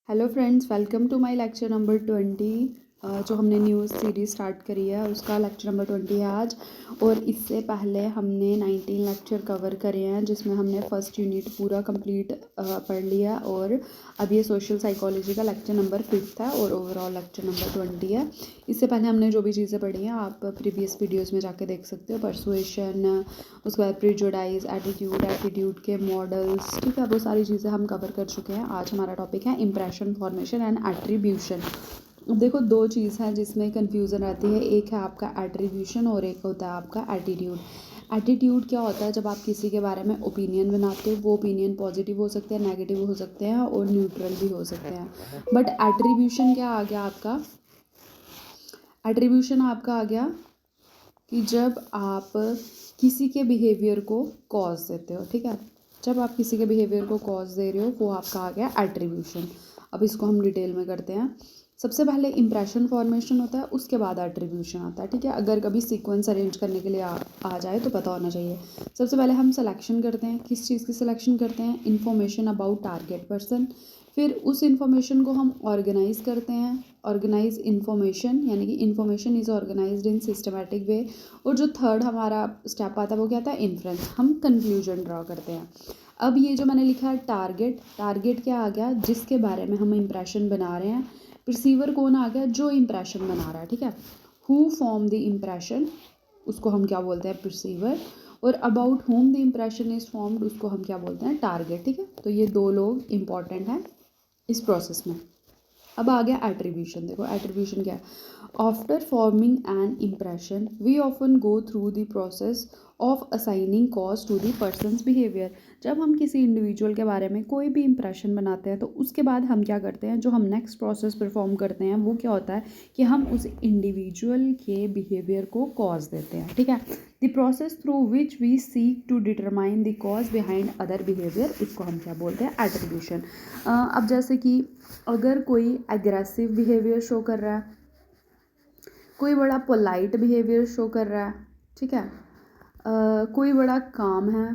Hello friends, welcome to my lecture number 20। जो हमने news series start करी है उसका लेक्चर नंबर 20 है आज। और इससे पहले हमने 19 लेक्चर कवर करे हैं जिसमें हमने फर्स्ट यूनिट पूरा कंप्लीट पढ़ लिया। और अब ये सोशल साइकोलॉजी का लेक्चर नंबर 5 है और ओवरऑल लेक्चर नंबर 20 है। इससे पहले हमने जो भी चीज़ें पढ़ी हैं आप प्रीवियस वीडियोज़ में जाके देख सकते हो। परसुएशन, उसके बाद प्रिजुडाइज, एटीट्यूड के मॉडल्स, ठीक है, वो सारी चीज़ें हम कवर कर चुके हैं। आज हमारा टॉपिक है इम्प्रेशन फॉर्मेशन एंड एट्रीब्यूशन। अब देखो, दो चीज़ है जिसमें कन्फ्यूज़न रहती है, एक है आपका एट्रीब्यूशन और एक होता है आपका एटीट्यूड। एटीट्यूड क्या होता है? जब आप किसी के बारे में ओपिनियन बनाते हो, वो ओपिनियन पॉजिटिव हो सकते हैं, नेगेटिव हो सकते हैं और न्यूट्रल भी हो सकते हैं। बट एट्रीब्यूशन क्या आ गया आपका? एट्रीब्यूशन आपका आ गया कि जब आप किसी के बिहेवियर को कॉज देते हो, ठीक है, जब आप किसी के बिहेवियर को कॉज दे रहे हो वो आपका आ गया एट्रीब्यूशन। अब इसको हम डिटेल में करते हैं। सबसे पहले इंप्रेशन फॉर्मेशन होता है, उसके बाद एट्रीब्यूशन आता है, ठीक है। अगर कभी सीक्वेंस अरेंज करने के लिए आ जाए तो पता होना चाहिए। सबसे पहले हम सिलेक्शन करते हैं। किस चीज़ की सिलेक्शन करते हैं? Information about target person. फिर उस इन्फॉर्मेशन को हम ऑर्गेनाइज करते हैं। ऑर्गेनाइज इन्फॉर्मेशन यानी कि information is organised in systematic way. और जो थर्ड हमारा स्टेप आता है वो क्या आता है? इन्फ्रेंस। हम कंक्लूजन ड्रॉ करते हैं। अब ये जो मैंने लिखा है टारगेट, टारगेट क्या आ गया? जिसके बारे में हम इंप्रेशन बना रहे हैं। रिसीवर कौन आ गया? जो इंप्रेशन बना रहा है, ठीक है। हु फॉर्म द इम्प्रेशन, उसको हम क्या बोलते हैं? रिसीवर। और about home the impression is formed, उसको हम क्या बोलते हैं? टारगेट, ठीक है। तो ये दो लोग इंपॉर्टेंट हैं इस प्रोसेस में। अब आ गया एट्रीब्यूशन। देखो एट्रीब्यूशन क्या है? After forming an impression we often go through the process of assigning cause to the person's behaviour. जब हम किसी इंडिविजुअल के बारे में कोई भी इंप्रेशन बनाते हैं तो उसके बाद हम क्या करते हैं, जो हम नेक्स्ट प्रोसेस परफॉर्म करते हैं वो क्या होता है कि हम उस इंडिविजुअल के बिहेवियर को कॉज देते हैं, ठीक है। The process through which we seek to determine the cause behind other behaviour, उसको हम क्या बोलते हैं? एट्रीब्यूशन। अब जैसे कि अगर कोई एग्रेसिव बिहेवियर शो कर रहा है, कोई बड़ा पोलाइट बिहेवियर शो कर रहा है, ठीक है, कोई बड़ा काम है,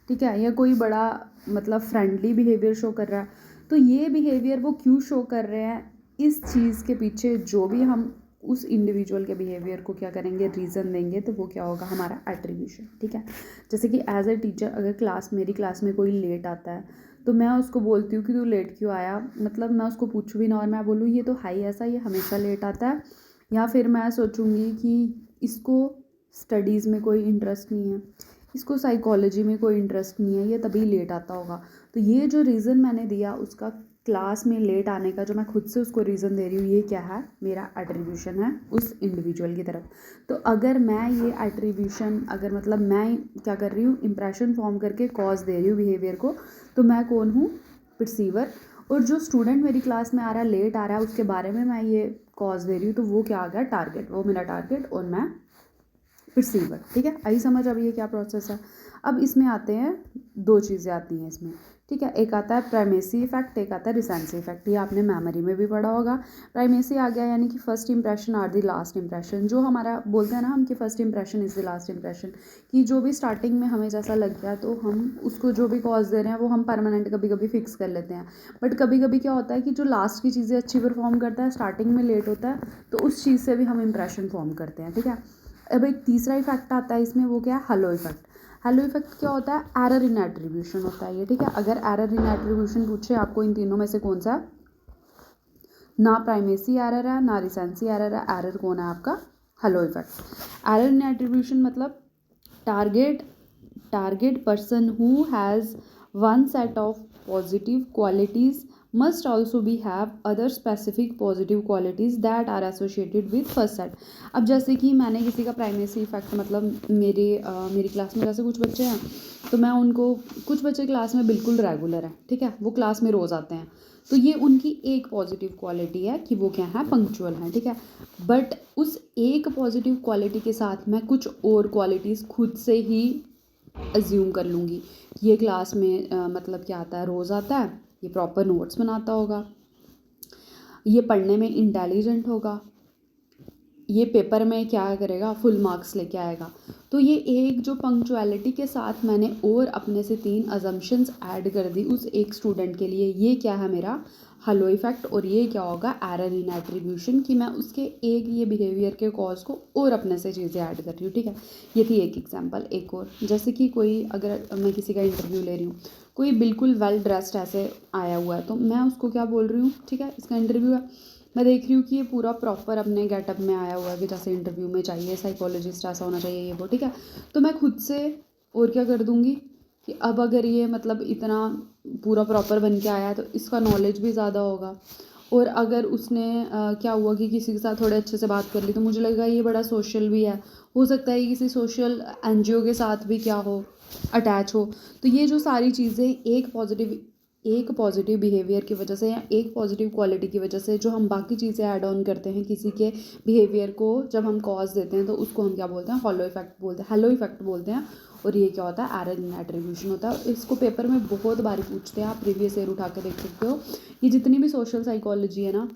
ठीक है, या कोई बड़ा मतलब फ्रेंडली बिहेवियर शो कर रहा है, तो ये बिहेवियर वो क्यों शो कर रहे हैं, इस चीज़ के पीछे जो भी हम उस इंडिविजुअल के बिहेवियर को क्या करेंगे, रीज़न देंगे, तो वो क्या होगा? हमारा एट्रीब्यूशन, ठीक है। जैसे कि एज ए टीचर अगर मेरी क्लास में कोई लेट आता है तो मैं उसको बोलती हूँ कि तू लेट क्यों आया, मतलब मैं उसको पूछूँ भी ना और मैं बोलूँ ये तो है ही ऐसा, ये हमेशा लेट आता है। या फिर मैं सोचूंगी कि इसको स्टडीज़ में कोई इंटरेस्ट नहीं है, इसको साइकोलॉजी में कोई इंटरेस्ट नहीं है, ये तभी लेट आता होगा। तो ये जो रीज़न मैंने दिया उसका, क्लास में लेट आने का, जो मैं खुद से उसको रीज़न दे रही हूँ, ये क्या है? मेरा एट्रीब्यूशन है उस इंडिविजुअल की तरफ। तो अगर मैं ये एट्रीब्यूशन, अगर मतलब मैं क्या कर रही हूँ, इंप्रेशन फॉर्म करके कॉज दे रही हूँ बिहेवियर को, तो मैं कौन हूँ? रिसीवर। और जो स्टूडेंट मेरी क्लास में आ रहा है, लेट आ रहा है, उसके बारे में मैं ये कॉज दे रही हूँ, तो वो क्या आ गया? टारगेट। वो मेरा टारगेट और मैं रिसीवर, ठीक है। आई समझ? अब ये क्या प्रोसेस है? अब इसमें आते हैं, दो चीज़ें आती हैं इसमें, ठीक है। एक आता है प्राइमेसी इफेक्ट, एक आता है रिसेंसी इफेक्ट। ये आपने मेमोरी में भी पढ़ा होगा। प्राइमेसी आ गया यानी कि first impression are the last impression. जो हमारा बोलते हैं ना हम कि first impression is the last impression, कि जो भी स्टार्टिंग में हमें जैसा लग गया तो हम उसको जो भी कॉज दे रहे हैं वो हम परमानेंट कभी कभी फिक्स कर लेते हैं। बट कभी कभी क्या होता है कि जो लास्ट की चीज़ें अच्छी परफॉर्म करता है, स्टार्टिंग में लेट होता है, तो उस चीज़ से भी हम इंप्रेशन फॉर्म करते हैं, ठीक है। अब एक तीसरा इफेक्ट आता है इसमें, वो क्या है? Hello effect. हेलो इफेक्ट क्या होता है? एरर इन एट्रीब्यूशन होता है ये, ठीक है। अगर एरर इन एट्रीब्यूशन पूछे आपको इन तीनों में से कौन सा, ना प्राइमेसी एरर है ना रिसेंसी एरर है, एरर कौन है आपका? Halo effect. Error in attribution मतलब target target person who has one set of positive qualities must also be have other specific positive qualities that are associated with first set। अब जैसे कि मैंने किसी का प्राइमेसी इफेक्ट, मतलब मेरी class में जैसे कुछ बच्चे हैं, तो मैं उनको, कुछ बच्चे क्लास में बिल्कुल रेगुलर हैं, ठीक है, वो क्लास में रोज़ आते हैं, तो ये उनकी एक पॉजिटिव क्वालिटी है कि वो क्या है? पंक्चुअल हैं, ठीक है। बट उस एक पॉजिटिव क्वालिटी के साथ मैं कुछ और क्वालिटीज़ खुद से ही अज्यूम कर लूँगी। ये क्लास में मतलब क्या आता है? रोज़ आता है, ये प्रॉपर नोट्स बनाता होगा, ये पढ़ने में इंटेलिजेंट होगा, ये पेपर में क्या करेगा, फुल मार्क्स लेके आएगा। तो ये एक जो पंक्चुअलिटी के साथ मैंने और अपने से 3 अजम्पशंस ऐड कर दी उस एक स्टूडेंट के लिए, ये क्या है मेरा हलो इफेक्ट। और ये क्या होगा, एरर इन एट्रीब्यूशन, कि मैं उसके एक ये बिहेवियर के कॉज को और अपने से चीज़ें ऐड कर रही हूँ। ठीक है, ये थी एक एग्जांपल। एक और, जैसे कि कोई, अगर मैं किसी का इंटरव्यू ले रही हूँ, कोई बिल्कुल वेल ड्रेस्ड ऐसे आया हुआ है, तो मैं उसको क्या बोल रही हूँ, ठीक है इसका इंटरव्यू है, मैं देख रही हूँ कि ये पूरा प्रॉपर अपने गेटअप में आया हुआ है कि जैसे इंटरव्यू में चाहिए, साइकोलॉजिस्ट ऐसा होना चाहिए, ये वो, ठीक है। तो मैं खुद से और क्या कर दूँगी कि अब अगर ये मतलब इतना पूरा प्रॉपर बन के आया है तो इसका नॉलेज भी ज़्यादा होगा। और अगर उसने क्या हुआ कि किसी के साथ थोड़े अच्छे से बात कर ली, तो मुझे लगेगा ये बड़ा सोशल भी है, हो सकता है किसी सोशल एनजीओ के साथ भी क्या हो, अटैच हो। तो ये जो सारी चीज़ें एक पॉजिटिव बिहेवियर की वजह से या एक पॉजिटिव क्वालिटी की वजह से जो हम बाकी चीज़ें ऐड ऑन करते हैं किसी के बिहेवियर को, जब हम कॉज देते हैं तो उसको हम क्या बोलते हैं, हॉलो इफेक्ट बोलते हैं, हेलो इफेक्ट बोलते हैं। और ये क्या होता है, एरर इन एट्रीब्यूशन होता है। इसको पेपर में बहुत बारी पूछते हैं, आप प्रीवियस ईयर उठा के देख सकते हो। ये जितनी भी सोशल साइकोलॉजी है ना,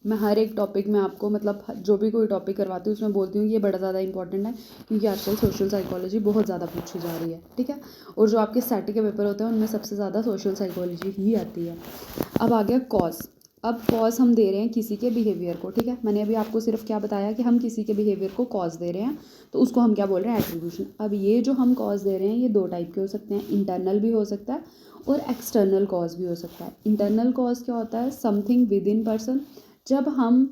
मैं हर एक टॉपिक में आपको मतलब जो भी कोई टॉपिक करवाती हूँ उसमें बोलती हूँ ये बड़ा ज़्यादा इंपॉर्टेंट है, क्योंकि आजकल सोशल साइकोलॉजी बहुत ज़्यादा पूछी जा रही है। ठीक है, और जो आपके सेट के पेपर होते हैं उनमें सबसे ज़्यादा सोशल साइकोलॉजी ही आती है। अब आ गया कॉज। अब कॉज हम दे रहे हैं किसी के बिहेवियर को, ठीक है, मैंने अभी आपको सिर्फ क्या बताया कि हम किसी के बिहेवियर को कॉज दे रहे हैं, तो उसको हम क्या बोल रहे हैं, एट्रीब्यूशन। अब ये जो हम कॉज दे रहे हैं ये 2 टाइप के हो सकते हैं, इंटरनल भी हो सकता है और एक्सटर्नल कॉज भी हो सकता है। इंटरनल कॉज क्या होता है, समथिंग विद इन पर्सन, जब हम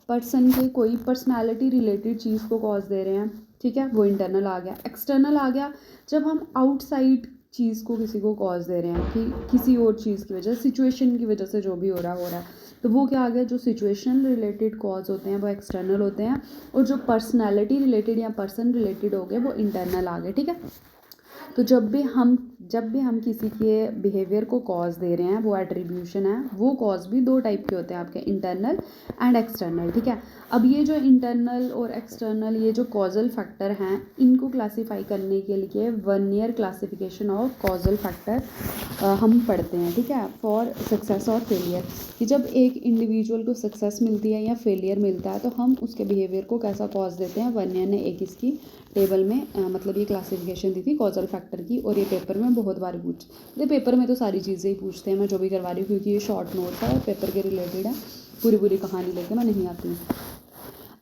पर्सन के कोई पर्सनैलिटी रिलेटेड चीज़ को कॉज दे रहे हैं, ठीक है, वो इंटरनल आ गया। एक्सटर्नल आ गया जब हम आउटसाइड चीज़ को किसी को कॉज दे रहे हैं कि किसी और चीज़ की वजह, सिचुएशन की वजह से जो भी हो रहा है, तो वो क्या आ गया, जो सिचुएशन रिलेटेड कॉज होते हैं वो एक्सटर्नल होते हैं, और जो पर्सनैलिटी रिलेटेड या पर्सन रिलेटेड हो गए वो इंटरनल आ गए। ठीक है, तो जब भी हम किसी के बिहेवियर को कॉज दे रहे हैं वो एट्रीब्यूशन है। वो कॉज भी 2 टाइप के होते हैं आपके, इंटरनल एंड एक्सटर्नल। ठीक है, अब ये जो इंटरनल और एक्सटर्नल ये जो कॉजल फैक्टर हैं, इनको क्लासीफाई करने के लिए 1 year classification of causal factor हम पढ़ते हैं। ठीक है, फॉर सक्सेस और फेलियर, कि जब एक इंडिविजुअल को सक्सेस मिलती है या फेलियर मिलता है तो हम उसके बिहेवियर को कैसा कॉज देते हैं। 1 ईयर ने एक इसकी टेबल में मतलब ये क्लासिफिकेशन दी थी कॉजल फैक्टर की, और ये पेपर में बहुत बार पूछते, पेपर में तो सारी चीज़ें ही पूछते हैं, मैं जो भी करवा रही हूँ, क्योंकि ये शॉर्ट नोट है और पेपर के रिलेटेड है, पूरी कहानी लेके मैं नहीं आती हूँ।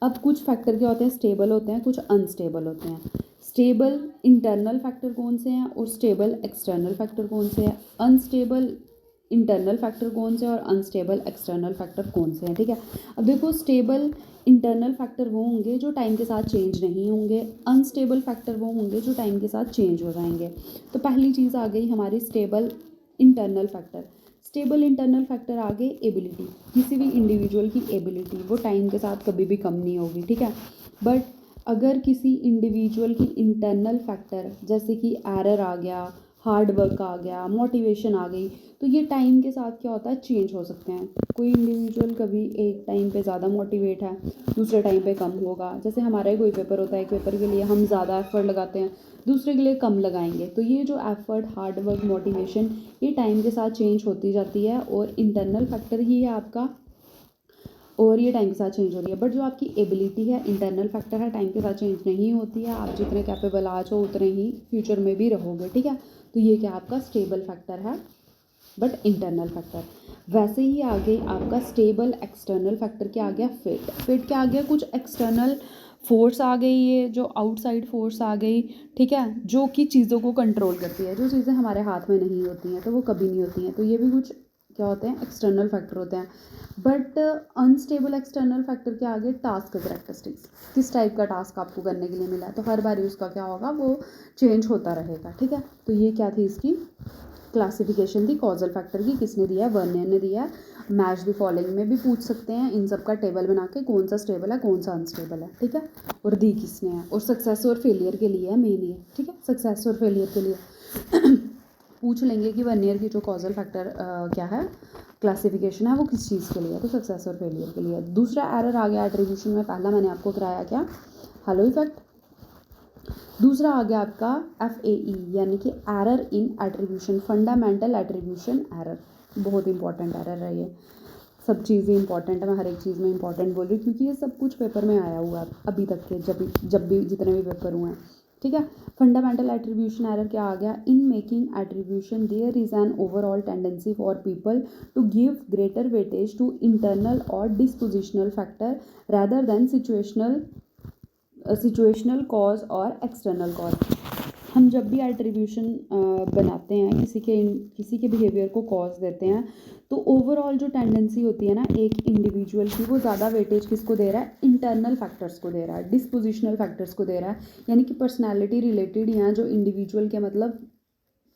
अब कुछ फैक्टर क्या होते हैं, स्टेबल होते हैं, कुछ अनस्टेबल होते हैं। स्टेबल इंटरनल फैक्टर कौन से हैं और स्टेबल एक्सटर्नल फैक्टर कौन से हैं, अनस्टेबल इंटरनल फैक्टर कौन से और अनस्टेबल एक्सटर्नल फैक्टर कौन से हैं। ठीक है, अब देखो, स्टेबल इंटरनल फैक्टर वो होंगे जो टाइम के साथ चेंज नहीं होंगे, अनस्टेबल फैक्टर वो होंगे जो टाइम के साथ चेंज हो जाएंगे। तो पहली चीज़ आ गई हमारी stable internal factor. Stable internal factor आ गए एबिलिटी, किसी भी इंडिविजुअल की एबिलिटी वो टाइम के साथ कभी भी कम नहीं होगी। ठीक है, बट अगर किसी इंडिविजुअल की इंटरनल फैक्टर जैसे कि एरर आ गया, हार्ड वर्क आ गया, मोटिवेशन आ गई, तो ये टाइम के साथ क्या होता है, चेंज हो सकते हैं। कोई इंडिविजुअल कभी एक टाइम पे ज़्यादा मोटिवेट है, दूसरे टाइम पे कम होगा। जैसे हमारा ही कोई पेपर होता है, एक पेपर के लिए हम ज़्यादा एफर्ट लगाते हैं, दूसरे के लिए कम लगाएंगे। तो ये जो एफर्ट, हार्ड वर्क, मोटिवेशन, ये टाइम के साथ चेंज होती जाती है, और इंटरनल फैक्टर ही है आपका, और ये टाइम के साथ चेंज हो रही है। बट जो आपकी एबिलिटी है, इंटरनल फैक्टर है, टाइम के साथ चेंज नहीं होती है। आप जितने कैपेबल आज हो उतने ही फ्यूचर में भी रहोगे। ठीक है, तो ये क्या आपका स्टेबल फैक्टर है, बट इंटरनल फैक्टर। वैसे ही आगे आपका स्टेबल एक्सटर्नल फैक्टर क्या आ गया, फिट क्या आ गया, कुछ एक्सटर्नल फोर्स आ गई, ये जो आउटसाइड फोर्स आ गई। ठीक है, जो कि चीज़ों को कंट्रोल करती है, जो चीज़ें हमारे हाथ में नहीं होती हैं तो वो कभी नहीं होती हैं, तो ये भी कुछ क्या होते हैं, एक्सटर्नल फैक्टर होते हैं। बट अनस्टेबल एक्सटर्नल फैक्टर के आगे टास्क करैक्टरिस्टिक्स, किस टाइप का टास्क आपको करने के लिए मिला है, तो हर बार उसका क्या होगा, वो चेंज होता रहेगा। ठीक है, तो ये क्या थी इसकी क्लासिफिकेशन थी कॉजल फैक्टर की, किसने दिया, वर्नियर ने दिया। मैच द फॉलोइंग में भी पूछ सकते हैं, इन सब का टेबल बना के कौन सा स्टेबल है कौन सा अनस्टेबल है। ठीक है, और दी किसने है, और सक्सेस और फेलियर के लिए है मेन ये। ठीक है, सक्सेस और फेलियर के लिए पूछ लेंगे कि वर्नियर की जो कॉजल फैक्टर क्या है, क्लासिफिकेशन है, वो किस चीज़ के लिए है, तो सक्सेस और फेलियर के लिए। दूसरा एरर आ गया एट्रीब्यूशन में, पहला मैंने आपको कराया क्या, हेलो इफेक्ट। दूसरा आ गया आपका FAE, यानी कि error in attribution, fundamental attribution error, बहुत इंपॉर्टेंट एरर है ये। सब चीज़ें इंपॉर्टेंट है, मैं हर एक चीज़ में इंपॉर्टेंट बोल रही हूँ क्योंकि ये सब कुछ पेपर में आया हुआ है अभी तक के, जब भी जितने भी पेपर हुए हैं, ठीक है। फंडामेंटल एट्रीब्यूशन एरर क्या आ गया, in making attribution there is an overall tendency for people to give greater weightage to internal और dispositional factor rather than situational cause और एक्सटर्नल कॉज। हम जब भी एट्रीब्यूशन बनाते हैं, किसी के बिहेवियर को कॉज देते हैं, तो ओवरऑल जो टेंडेंसी होती है ना एक इंडिविजुअल की, वो ज़्यादा वेटेज किसको दे रहा है, इंटरनल फैक्टर्स को दे रहा है, डिस्पोजिशनल फैक्टर्स को दे रहा है, यानी कि पर्सनैलिटी रिलेटेड या जो इंडिविजुअल के मतलब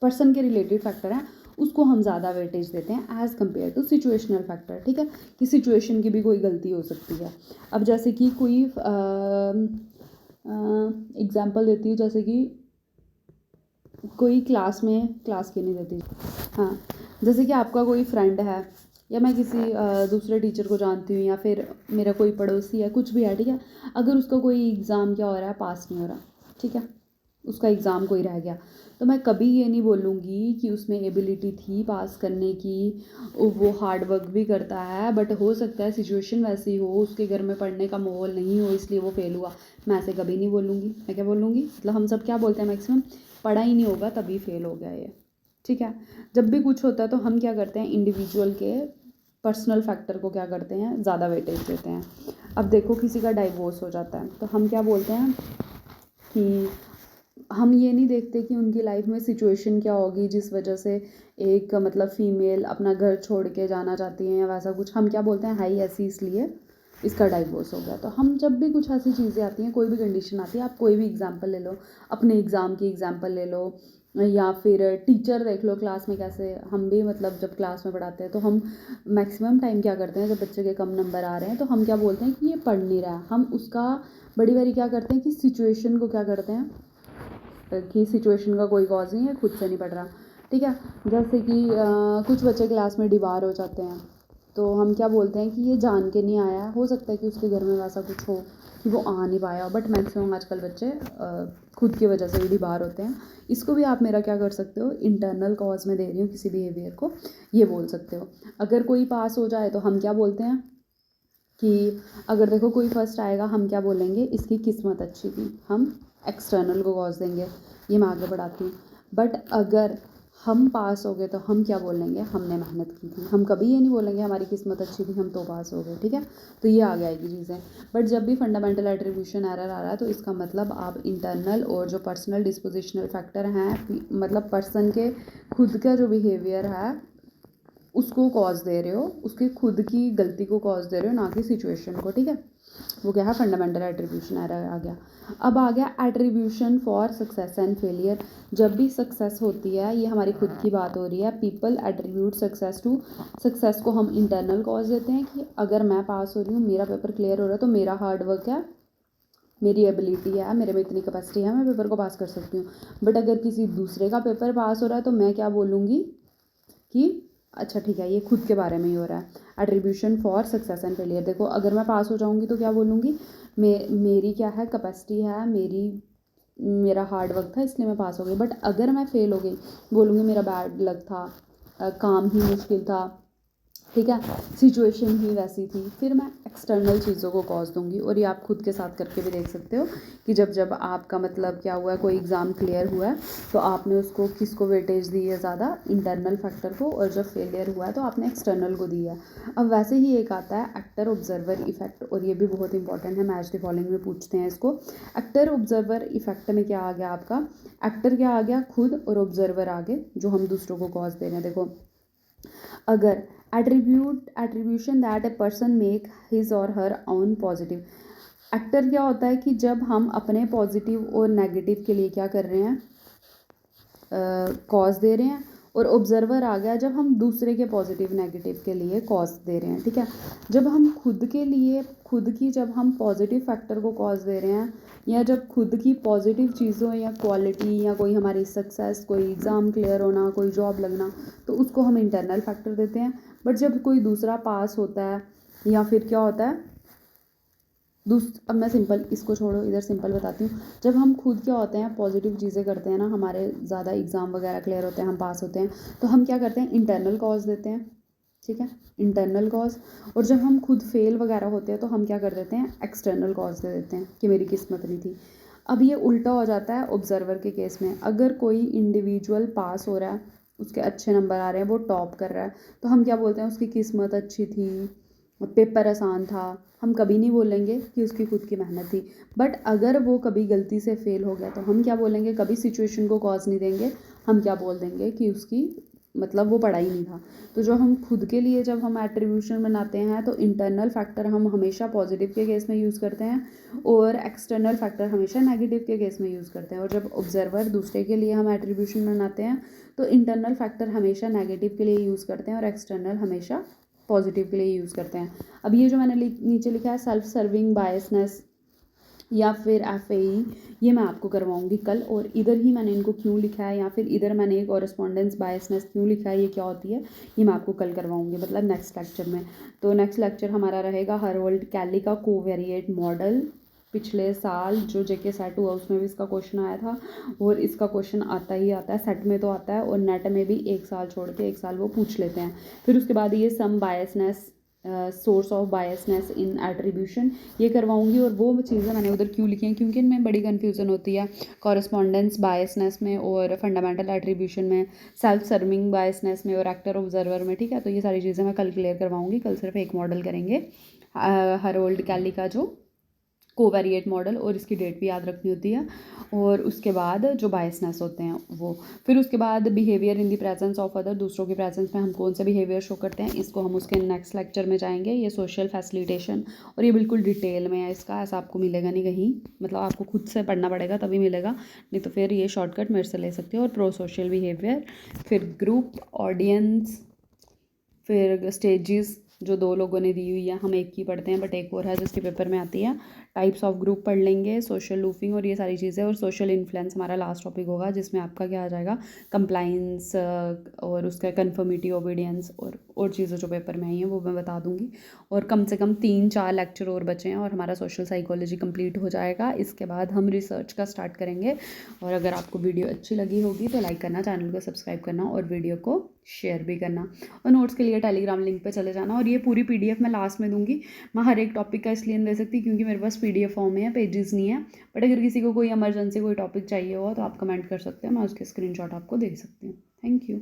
पर्सन के रिलेटेड फैक्टर हैं उसको हम ज़्यादा वेटेज देते हैं as compared to situational factor, ठीक है। कि सिचुएशन की भी कोई गलती हो सकती है। अब जैसे कि कोई एग्जांपल देती हूँ, जैसे कि कोई क्लास की नहीं देती, हाँ, जैसे कि आपका कोई फ्रेंड है या मैं किसी दूसरे टीचर को जानती हूँ या फिर मेरा कोई पड़ोसी है, कुछ भी है, ठीक है। अगर उसका कोई एग्ज़ाम क्या हो रहा है, पास नहीं हो रहा, ठीक है, उसका एग्ज़ाम कोई रह गया, तो मैं कभी ये नहीं बोलूँगी कि उसमें एबिलिटी थी पास करने की, वो हार्ड वर्क भी करता है, बट हो सकता है सिचुएशन वैसी हो, उसके घर में पढ़ने का माहौल नहीं हो इसलिए वो फेल हुआ। मैं ऐसे कभी नहीं बोलूँगी। मैं क्या बोलूँगी, मतलब हम सब क्या बोलते हैं मैक्सिमम, पढ़ा ही नहीं होगा तभी फेल हो गया ये, ठीक है। जब भी कुछ होता है तो हम क्या करते हैं, इंडिविजुअल के पर्सनल फैक्टर को क्या करते हैं, ज़्यादा वेटेज देते हैं। अब देखो किसी का डाइवोर्स हो जाता है तो हम क्या बोलते हैं कि हम ये नहीं देखते कि उनकी लाइफ में सिचुएशन क्या होगी जिस वजह से एक मतलब फ़ीमेल अपना घर छोड़ के जाना चाहती है या वैसा कुछ। हम क्या बोलते हैं, हाई ऐसी इसलिए इसका डाइवोर्स हो गया। तो हम जब भी कुछ ऐसी चीज़ें आती हैं, कोई भी कंडीशन आती है, आप कोई भी एग्जांपल ले लो, अपने एग्ज़ाम की एग्जांपल ले लो या फिर टीचर देख लो क्लास में कैसे, हम भी मतलब जब क्लास में पढ़ाते हैं तो हम मैक्सिमम टाइम क्या करते हैं, जब बच्चे के कम नंबर आ रहे हैं तो हम क्या बोलते हैं कि ये पढ़ नहीं रहा है। हम उसका बड़ी बारी क्या करते हैं कि सिचुएशन को क्या करते हैं कि सिचुएशन का कोई कॉज नहीं है, खुद से नहीं पढ़ रहा, ठीक है। जैसे कि कुछ बच्चे क्लास में डिबार हो जाते हैं तो हम क्या बोलते हैं कि ये जान के नहीं आया है, हो सकता है कि उसके घर में वैसा कुछ हो कि वो आ नहीं पाया, बट मैक्सिमम आजकल बच्चे खुद की वजह से भी डिबार होते हैं। इसको भी आप मेरा क्या कर सकते हो, इंटरनल कॉज में दे रही हूँ किसी बिहेवियर को, ये बोल सकते हो। अगर कोई पास हो जाए तो हम क्या बोलते हैं कि अगर देखो कोई फर्स्ट आएगा, हम क्या बोलेंगे, इसकी किस्मत अच्छी थी, हम एक्सटर्नल को कॉज देंगे, ये मैं आगे बढ़ाती हूँ। बट अगर हम पास हो गए तो हम क्या बोलेंगे, हमने मेहनत की थी। हम कभी ये नहीं बोलेंगे हमारी किस्मत अच्छी थी हम तो पास हो गए, ठीक है। तो ये आ जाएगी चीज़ें। बट जब भी फंडामेंटल एट्रीब्यूशन एरर आ रहा है तो इसका मतलब आप इंटरनल और जो पर्सनल डिस्पोजिशनल फैक्टर हैं, मतलब पर्सन के खुद का जो बिहेवियर है उसको कॉज दे रहे हो, उसकी खुद की गलती को कॉज दे रहे हो, ना कि सिचुएशन को, ठीक है। वो क्या है, फंडामेंटल एट्रीब्यूशन एरर आ गया। अब आ गया attribution for success and failure. जब भी सक्सेस होती है, ये हमारी खुद की बात हो रही है, people attribute success to, success को हम इंटरनल कॉज देते हैं कि अगर मैं पास हो रही हूँ, मेरा पेपर क्लियर हो रहा है तो मेरा हार्ड वर्क है, मेरी एबिलिटी है, मेरे में इतनी कैपेसिटी है, मैं पेपर को पास कर सकती हूँ। बट अगर किसी दूसरे का पेपर पास हो रहा है तो मैं क्या बोलूँगी कि अच्छा ठीक है, ये खुद के बारे में ही हो रहा है। Attribution for success and failure, देखो अगर मैं पास हो जाऊँगी तो क्या बोलूँगी, मेरी क्या है, कैपेसिटी है, मेरा हार्ड वर्क था इसलिए मैं पास हो गई। बट अगर मैं फेल हो गई, बोलूँगी मेरा बैड लक था, काम ही मुश्किल था, ठीक है, सिचुएशन ही वैसी थी। फिर मैं एक्सटर्नल चीज़ों को कॉज दूंगी। और ये आप खुद के साथ करके भी देख सकते हो कि जब आपका मतलब क्या हुआ है, कोई एग्ज़ाम क्लियर हुआ है तो आपने उसको किसको वेटेज दी है ज़्यादा, इंटरनल फैक्टर को, और जब फेलियर हुआ है तो आपने एक्सटर्नल को दी है। अब वैसे ही एक आता है एक्टर ऑब्जर्वर इफेक्ट, और ये भी बहुत इंपॉर्टेंट है, मैच द फॉलोइंग में पूछते हैं इसको। एक्टर ऑब्जर्वर इफेक्ट में क्या आ गया आपका, एक्टर क्या आ गया, खुद, और ऑब्जर्वर आगे जो हम दूसरों को कॉज दे रहे हैं। देखो अगर attribution that a person make his और हर ओन पॉजिटिव, एक्टर क्या होता है कि जब हम अपने पॉजिटिव और नेगेटिव के लिए क्या कर रहे हैं, कॉज दे रहे हैं। और ऑब्जर्वर आ गया जब हम दूसरे के पॉजिटिव नेगेटिव के लिए कॉज दे रहे हैं, ठीक है। जब हम खुद के लिए जब हम पॉजिटिव फैक्टर को कॉज दे रहे हैं, या जब खुद की पॉजिटिव चीज़ों या क्वालिटी या कोई हमारी सक्सेस, कोई एग्ज़ाम क्लियर होना, कोई जॉब लगना, तो उसको हम इंटरनल फैक्टर देते हैं। बट जब कोई दूसरा पास होता है या फिर क्या होता है अब मैं सिंपल, इसको छोड़ो, इधर सिंपल बताती हूँ। जब हम खुद क्या होते हैं, पॉजिटिव चीज़ें करते हैं ना, हमारे ज़्यादा एग्ज़ाम वगैरह क्लियर होते हैं, हम पास होते हैं, तो हम क्या करते हैं, इंटरनल कॉज देते हैं, ठीक है, इंटरनल कॉज। और जब हम खुद फेल वगैरह होते हैं तो हम क्या कर देते हैं, एक्सटर्नल कॉज दे देते हैं कि मेरी किस्मत नहीं थी। अब ये उल्टा हो जाता है ऑब्जर्वर के केस में। अगर कोई इंडिविजुअल पास हो रहा है, उसके अच्छे नंबर आ रहे हैं, वो टॉप कर रहा है, तो हम क्या बोलते हैं, उसकी किस्मत अच्छी थी, पेपर आसान था। हम कभी नहीं बोलेंगे कि उसकी खुद की मेहनत थी। बट अगर वो कभी गलती से फेल हो गया तो हम क्या बोलेंगे, कभी सिचुएशन को कॉज नहीं देंगे, हम क्या बोल देंगे कि उसकी मतलब वो पढ़ा ही नहीं था। तो जो हम खुद के लिए जब हम एट्रीब्यूशन बनाते हैं तो इंटरनल फैक्टर हम हमेशा पॉजिटिव के केस में यूज़ करते हैं और एक्सटर्नल फैक्टर हमेशा नेगेटिव के केस में यूज़ करते हैं। और जब ऑब्जर्वर दूसरे के लिए हम एट्रीब्यूशन बनाते हैं तो इंटरनल फैक्टर हमेशा नेगेटिव के लिए यूज़ करते हैं और एक्सटर्नल हमेशा पॉजिटिव के लिए यूज़ करते हैं। अब ये जो मैंने नीचे लिखा है सेल्फ सर्विंग बायसनेस या फिर FAE, ये मैं आपको करवाऊंगी कल। और इधर ही मैंने इनको क्यों लिखा है या फिर इधर मैंने कॉरेस्पॉन्डेंस बायसनेस क्यों लिखा है, ये क्या होती है, ये मैं आपको कल करवाऊंगी, मतलब नेक्स्ट लेक्चर में। तो नेक्स्ट लेक्चर हमारा रहेगा हरोल्ड कैली का कोवेरिएट मॉडल। पिछले साल जो JK सेट हुआ उसमें भी इसका क्वेश्चन आया था और इसका क्वेश्चन आता ही आता है, सेट में तो आता है और नेट में भी एक साल छोड़ के एक साल वो पूछ लेते हैं। फिर उसके बाद ये some biasness, source of biasness in attribution, ये करवाऊंगी। और वो चीज़ें मैंने उधर क्यों लिखी हैं, क्योंकि इनमें बड़ी कन्फ्यूज़न होती है कॉरेस्पॉन्डेंस बायसनेस में और फंडामेंटल एट्रीब्यूशन में, सेल्फ सर्विंग बायसनेस में और एक्टर ऑब्जर्वर में। ठीक है, तो ये सारी चीज़ें मैं कल क्लियर करवाऊंगी। कल सिर्फ एक मॉडल करेंगे, हरोल्ड कैली का जो कोवेरिएट मॉडल, और इसकी डेट भी याद रखनी होती है। और उसके बाद जो बायसनेस होते हैं वो, फिर उसके बाद behaviour in the presence of other, दूसरों के प्रेजेंस में हम कौन से बिहेवियर शो करते हैं, इसको हम उसके नेक्स्ट लेक्चर में जाएंगे। ये सोशल फैसिलिटेशन, और ये बिल्कुल डिटेल में है इसका, ऐसा आपको मिलेगा नहीं कहीं, मतलब आपको खुद से पढ़ना पड़ेगा तभी मिलेगा, नहीं तो फिर ये शॉर्टकट मेरे से ले सकते हो। और प्रो सोशल बिहेवियर, फिर ग्रुप, ऑडियंस, फिर स्टेजेस जो दो लोगों ने दी हुई है, हम एक ही पढ़ते हैं बट एक और है जिसके पेपर में आती है। टाइप्स ऑफ ग्रुप पढ़ लेंगे, सोशल लूफिंग और ये सारी चीज़ें। और सोशल इन्फ्लुएंस हमारा लास्ट टॉपिक होगा, जिसमें आपका क्या आ जाएगा, कंप्लाइंस और उसका कन्फर्मिटी, ओबीडियंस और चीज़ें जो पेपर में आई हैं वो मैं बता दूंगी। और कम से कम 3-4 लेक्चर और बचे हैं और हमारा सोशल साइकोलॉजी कंप्लीट हो जाएगा। इसके बाद हम रिसर्च का स्टार्ट करेंगे। और अगर आपको वीडियो अच्छी लगी होगी तो लाइक करना, चैनल को सब्सक्राइब करना और वीडियो को शेयर भी करना। और नोट्स के लिए टेलीग्राम लिंक पे चले जाना। और ये पूरी PDF मैं लास्ट में दूंगी। मैं हर एक टॉपिक का इसलिए नहीं दे सकती क्योंकि मेरे पास PDF फॉर्म में है, पेजेस नहीं है। बट अगर किसी को कोई इमरजेंसी कोई टॉपिक चाहिए हो तो आप कमेंट कर सकते हैं, मैं उसके स्क्रीनशॉट आपको दे सकती हूँ। Thank you.